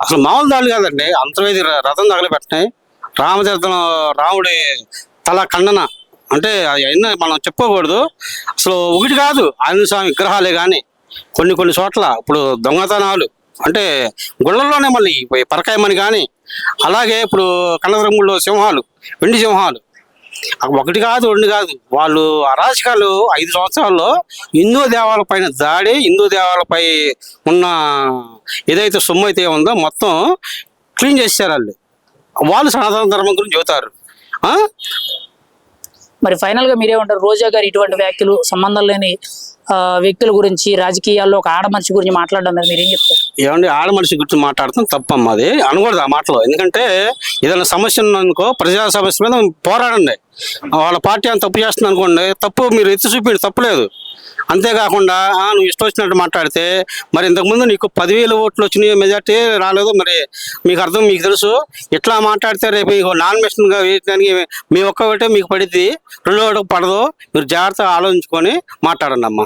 అసలు మామూలు దాడులు కాదండి. అంతర్వేది రథం తగలబెట్టినాయి, రాముడి తల ఖండన అంటే అవన్నీ మనం చెప్పుకోకూడదు. అసలు ఒకటి కాదు, ఆంజనేయ స్వామి విగ్రహాలే కానీ కొన్ని చోట్ల ఇప్పుడు దొంగతనాలు అంటే గుళ్ళల్లోనే మళ్ళీ పరకాయమని కానీ, అలాగే ఇప్పుడు కనకదుర్గంలో సింహాలు, వెండి సింహాలు ఒకటి కాదు రెండు కాదు. వాళ్ళు అరాచకాలు 5 సంవత్సరాల్లో హిందూ దేవాలయాల పైన దాడి, హిందూ దేవాలయాలపై ఉన్న ఏదైతే సొమ్ము అయితే ఉందో మొత్తం క్లీన్ చేశారు. వాళ్ళు సనాతన ధర్మం గురించి చెబుతారు. మరి ఫైనల్ గా మీరేమంటారు? రోజా గారు ఇటువంటి వ్యాఖ్యలు, సంబంధం లేని వ్యక్తుల గురించి, రాజకీయాల్లో ఒక ఆడమనిషి గురించి మాట్లాడడం మీద మీరేం చెప్తారు? ఏమండి, ఆడమనిషి గురించి మాట్లాడతాం తప్పమ్మా, అది అనకూడదు ఆ మాటలో. ఎందుకంటే ఏదైనా సమస్య ఉందనుకో ప్రజా సమస్య మీద పోరాడండి. వాళ్ళ పార్టీ అని తప్పు చేస్తుంది అనుకోండి, తప్పు మీరు ఎత్తి చూపిండి, తప్పులేదు. అంతేకాకుండా నువ్వు ఇష్టం వచ్చినట్టు మాట్లాడితే మరి ఇంతకుముందు నీకు 10,000 ఓట్లు వచ్చినాయి, మెజార్టీ రాలేదు. మరి మీకు తెలుసు. ఇట్లా మాట్లాడితే రేపు మీకు నామినేషన్గా వేయడానికి మీ ఒక్క ఓటే మీకు పడిద్ది, రెండో ఓటు పడదు. మీరు జాగ్రత్తగా ఆలోచించుకొని మాట్లాడండి అమ్మా.